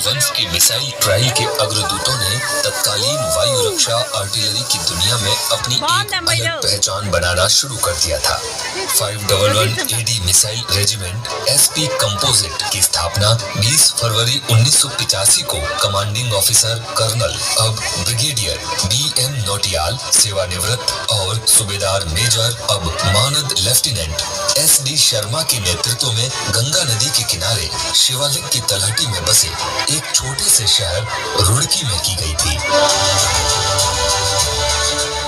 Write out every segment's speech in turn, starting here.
वंश के missile trial के अग्रदूतों ने तत्कालीन वायु रक्षा आर्टिलरी की दुनिया में अपनी एक अलग पहचान बनाना शुरू कर दिया था। 511 AD missile regiment SP composite की स्थापना 20 फरवरी 1985 को कमांडिंग ऑफिसर कर्नल अब ब्रिगेडियर BM नौटियाल सेवानिवृत्त और सूबेदार मेजर अब मानद लेफ्टिनेंट SD शर्मा के नेतृत्व में गंगा नदी के किनारे शिवालिक की तलहटी में बसे एक छोटे से शहर रुड़की में की गई थी।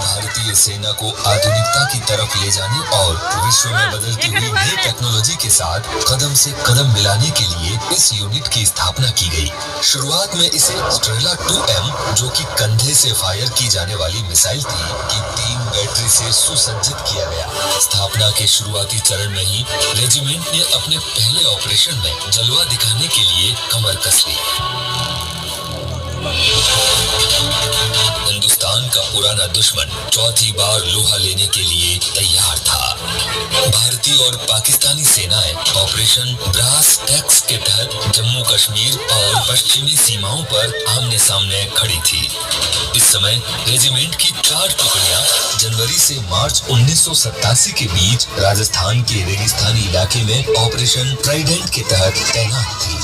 भारतीय सेना को आधुनिकता की तरफ ले जाने और विश्व में बदलती हुई नई टेक्नोलॉजी के साथ कदम से कदम मिलाने के लिए इस यूनिट की स्थापना की गई। शुरुआत में इसे स्ट्रेला 2M जो कि कंधे से फायर की जाने वाली मिसाइल थी की 3 बैटरी से सुसज्जित किया गया। स्थापना के शुरुआती चरण में ही रेजिमेंट ने अपने पहले ऑपरेशन में जलवा दिखाने के लिए कमर कस ली। हिंदुस्तान का पुराना दुश्मन चौथी बार लोहा लेने के लिए तैयार था। भारतीय और पाकिस्तानी सेनाएं ऑपरेशन ब्रास टैक्स के तहत जम्मू कश्मीर और पश्चिमी सीमाओं पर आमने सामने खड़ी थी। इस समय रेजिमेंट की 4 टुकड़ियां जनवरी से मार्च 1987 के बीच राजस्थान के रेगिस्तानी इलाके में ऑपरेशन ट्राइडेंट के तहत तैनात थी।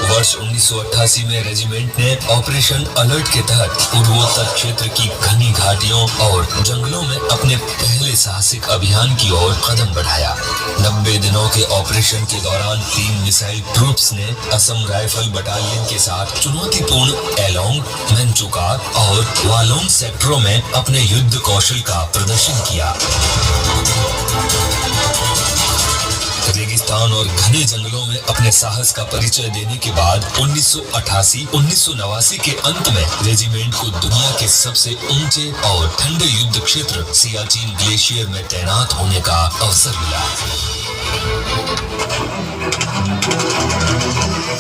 वर्ष 1988 में रेजिमेंट ने ऑपरेशन अलर्ट के तहत पूर्वोत्तर क्षेत्र की घनी घाटियों और जंगलों में अपने पहले साहसिक अभियान की ओर कदम बढ़ाया। 90 दिनों के ऑपरेशन के दौरान 3 मिसाइल ट्रूप्स ने असम राइफल बटालियन के साथ चुनौतीपूर्ण एलोंग, मेंचुका और वालोंग सेक्टरों में अपने युद्ध कौशल का प्रदर्शन किया। रेगिस्तान और घने जंगलों में अपने साहस का परिचय देने के बाद 1988-1989 के अंत में रेजिमेंट को दुनिया के सबसे ऊंचे और ठंडे युद्ध क्षेत्र सियाचिन ग्लेशियर में तैनात होने का अवसर मिला।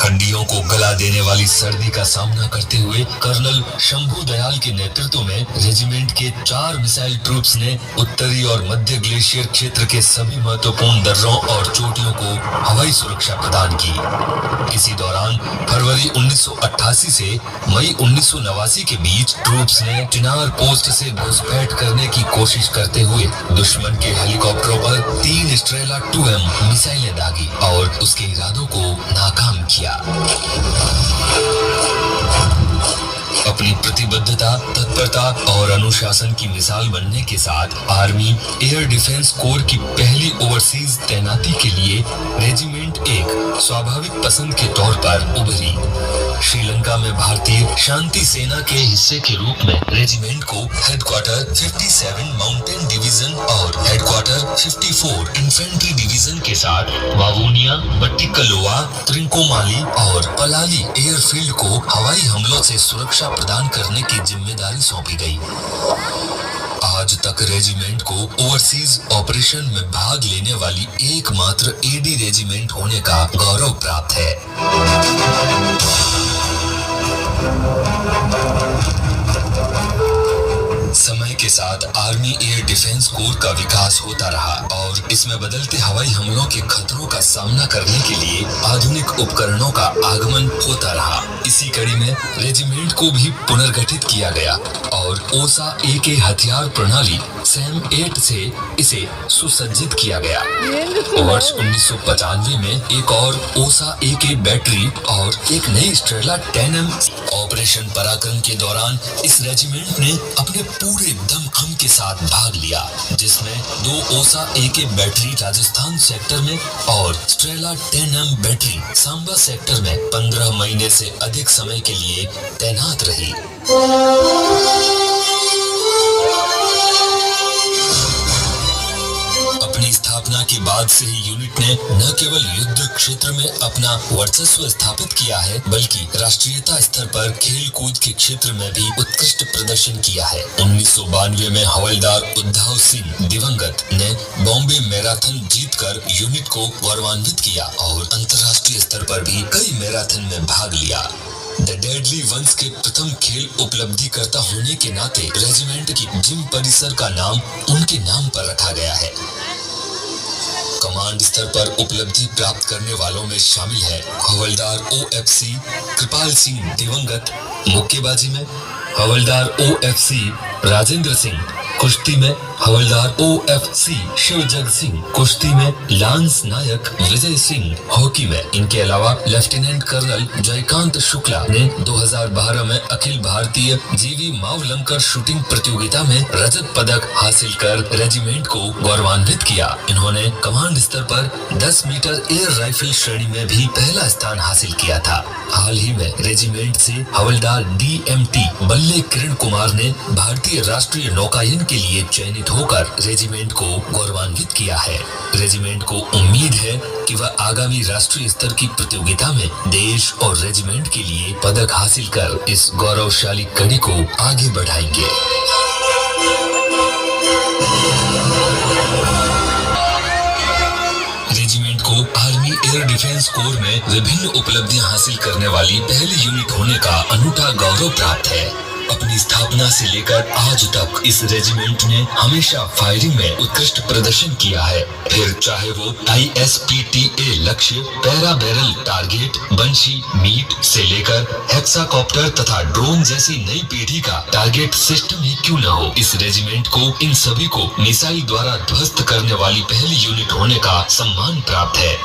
हड्डियों को गला देने वाली सर्दी का सामना करते हुए कर्नल शंभू दयाल के नेतृत्व में रेजिमेंट के 4 मिसाइल ट्रूप्स ने उत्तरी और मध्य ग्लेशियर क्षेत्र के सभी महत्वपूर्ण दर्रों और चोटियों को हवाई सुरक्षा प्रदान की। इसी दौरान फरवरी 1988 से मई 1989 के बीच ट्रूप्स ने चिनार पोस्ट से घुसपैठ करने की कोशिश करते हुए दुश्मन के हेलीकॉप्टरों पर 3 स्ट्रेला 2M मिसाइलें दागी और उसके इरादों को नाकाम किया। अपनी प्रतिबद्धता, तत्परता और अनुशासन की मिसाल बनने के साथ आर्मी एयर डिफेंस कोर की पहली ओवरसीज तैनाती के लिए रेजिमेंट एक स्वाभाविक पसंद के तौर पर उभरी। श्रीलंका में भारतीय शांति सेना के हिस्से के रूप में रेजिमेंट को हेडक्वार्टर 57 माउंटेन डिवीजन और हेडक्वार्टर 54 इन्फेंट्री डिवीजन के साथ वावूनिया, बट्टिकलोआ, त्रिंकोमाली और पलाली एयरफील्ड को हवाई हमलों से सुरक्षा प्रदान करने की जिम्मेदारी सौंपी गई। आज तक रेजिमेंट को ओवरसीज ऑपरेशन में भाग लेने वाली एकमात्र एडी रेजिमेंट होने का गौरव प्राप्त है। समय के साथ आर्मी एयर डिफेंस कोर का विकास होता रहा और इसमें बदलते हवाई हमलों के खतरों का सामना करने के लिए आधुनिक उपकरणों का आगमन होता रहा। इसी कड़ी में रेजिमेंट को भी पुनर्गठित किया गया और ओसा AK हथियार प्रणाली सैम 8 से इसे सुसज्जित किया गया। वर्ष 1995 में एक और ओसा AK बैटरी और एक नई स्ट्रेला 10M ऑपरेशन पराक्रम के दौरान इस रेजिमेंट ने अपने पूरे दमखम के साथ भाग लिया, जिसमें 2 ओसा AK बैटरी राजस्थान सेक्टर में और Strela 10M battery Samba sector में 15 महीने से अधिक समय के लिए तैनात रही। अपनी स्थापना के बाद से ही यूनिट ने न केवल युद्ध क्षेत्र में अपना वर्चस्व स्थापित किया है, बल्कि राष्ट्रीयता स्तर पर खेल कूद के क्षेत्र में भी उत्कृष्ट प्रदर्शन किया है। 1992 में हवलदार उद्धव सिंह दिवंगत ने बॉम्बे मैराथन जीतकर यूनिट को गौरवान्वित किया और अंतर्राष्ट्रीय स्तर पर भी कई मैराथन में भाग लिया। द डेडली वंस के प्रथम खेल उपलब्धिकर्ता होने के नाते रेजिमेंट की जिम परिसर का नाम उनके नाम पर रखा गया है। कमांड स्तर पर उपलब्धि प्राप्त करने वालों में शामिल है हवलदार OFC कृपाल सिंह दिवंगत मुक्केबाजी में, हवलदार OFC राजेंद्र सिंह कुश्ती में, हवलदार OFC शिवजग सिंह कुश्ती में, लांस नायक विजय सिंह हॉकी में। इनके अलावा लेफ्टिनेंट कर्नल जयकांत शुक्ला ने 2012 में अखिल भारतीय जीवी मावलंकर शूटिंग प्रतियोगिता में रजत पदक हासिल कर रेजिमेंट को गौरवान्वित किया। इन्होंने कमांड स्तर पर 10 मीटर एयर राइफल श्रेणी में भी पहला स्थान हासिल किया था। हाल ही में रेजिमेंट से हवलदार DMT बल्ले किरण कुमार ने भारतीय राष्ट्रीय नौकायन के लिए चयनित होकर रेजिमेंट को गौरवान्वित किया है। रेजिमेंट को उम्मीद है कि वह आगामी राष्ट्रीय स्तर की प्रतियोगिता में देश और रेजिमेंट के लिए पदक हासिल कर इस गौरवशाली कड़ी को आगे बढ़ाएंगे। रेजिमेंट को आर्मी एयर डिफेंस कोर में विभिन्न उपलब्धियां हासिल करने वाली पहली यूनिट होने का अनूठा गौरव प्राप्त है। अपनी स्थापना से लेकर आज तक इस रेजिमेंट ने हमेशा फायरिंग में उत्कृष्ट प्रदर्शन किया है। फिर चाहे वो ISPTA लक्ष्य, पैरा बैरल टारगेट, बंशी मीट से लेकर हेक्साकॉप्टर तथा ड्रोन जैसी नई पीढ़ी का टारगेट सिस्टम ही क्यों न हो, इस रेजिमेंट को इन सभी को मिसाइल द्वारा ध्वस्त करने वाली पहली यूनिट होने का सम्मान प्राप्त है।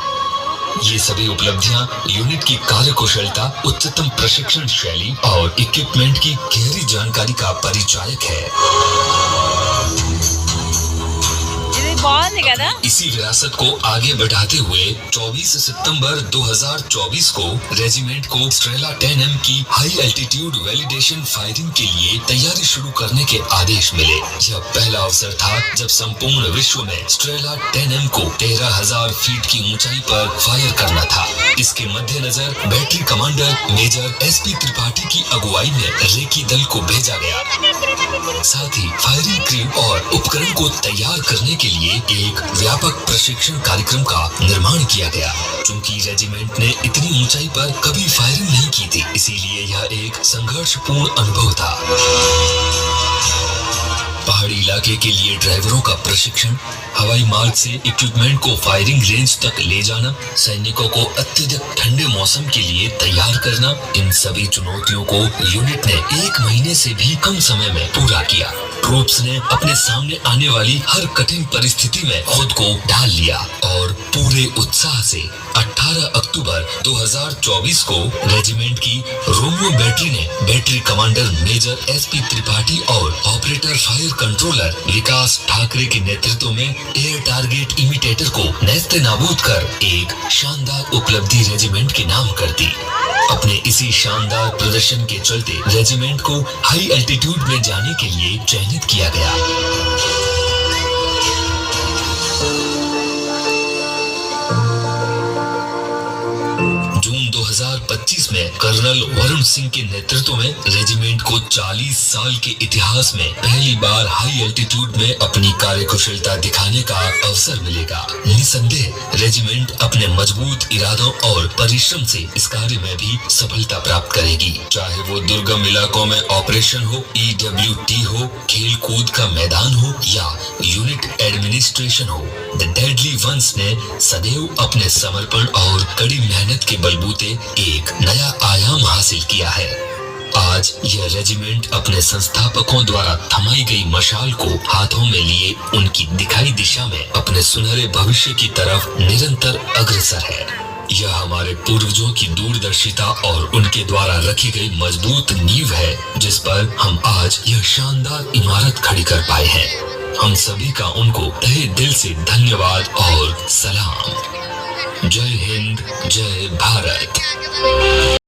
ये सभी उपलब्धियां यूनिट की कार्यकुशलता, उच्चतम प्रशिक्षण शैली और इक्विपमेंट की गहरी जानकारी का परिचायक है। इसी विरासत को आगे बढ़ाते हुए 24 सितंबर 2024 को रेजिमेंट को स्ट्रेला 10M की हाई एल्टीट्यूड वैलिडेशन फायरिंग के लिए तैयारी शुरू करने के आदेश मिले। यह पहला अवसर था जब संपूर्ण विश्व में स्ट्रेला 10M को 13,000 फीट की ऊंचाई पर फायर करना था। इसके मद्देनजर battery commander major SP Tripathi की अगुवाई में रेकी दल को भेजा गया। साथ ही फायरिंग क्रू और उपकरण को तैयार करने के लिए एक व्यापक प्रशिक्षण कार्यक्रम का निर्माण किया गया। चूंकि रेजिमेंट ने इतनी ऊंचाई पर कभी फायरिंग नहीं की थी, इसीलिए यह एक संघर्षपूर्ण अनुभव था। पहाड़ी इलाके के लिए ड्राइवरों का प्रशिक्षण, हवाई मार्ग से इक्विपमेंट को फायरिंग रेंज तक ले जाना, सैनिकों को अत्यधिक ठंडे मौसम के लिए तैयार करना, इन सभी चुनौतियों को यूनिट ने 1 महीने से भी कम समय में पूरा किया। ट्रूप्स ने अपने सामने आने वाली हर कठिन परिस्थिति में खुद को ढाल लिया और पूरे उत्साह से 18 अक्टूबर 2024 को रेजिमेंट की रोमियो बैटरी ने battery commander major SP Tripathi और operator fire controller Vikas Thackeray के नेतृत्व में एयर टारगेट इमिटेटर को नेस्तनाबूद कर एक शानदार उपलब्धि रेजिमेंट के नाम कर दी। अपने इसी शानदार प्रदर्शन के चलते रेजिमेंट को हाई एल्टीट्यूड में जाने के लिए चयनित किया गया। जून 2025 में कर्नल वरुण सिंह के नेतृत्व में रेजिमेंट को 40 साल के इतिहास में पहली बार हाई एल्टीट्यूड में अपनी कार्यकुशलता दिखाने का अवसर मिलेगा। निसंदेह रेजिमेंट अपने मजबूत इरादों और परिश्रम से इस कार्य में भी सफलता प्राप्त करेगी। चाहे वो दुर्गम इलाकों में ऑपरेशन हो, EWT हो, खेल कूद का मैदान हो या यूनिट एडमिनिस्ट्रेशन हो, द डेडली वंस ने सदैव अपने समर्पण और कड़ी मेहनत के बलबूते एक नया आयाम हासिल किया है। आज यह रेजिमेंट अपने संस्थापकों द्वारा थमाई गई मशाल को हाथों में लिए उनकी दिखाई दिशा में अपने सुनहरे भविष्य की तरफ निरंतर अग्रसर है। यह हमारे पूर्वजों की दूरदर्शिता और उनके द्वारा रखी गई मजबूत नींव है, जिस पर हम आज यह शानदार इमारत खड़ी कर पाए हैं। हम सभी का उनको तहे दिल से धन्यवाद और सलाम। जय हिंद, जय भारत।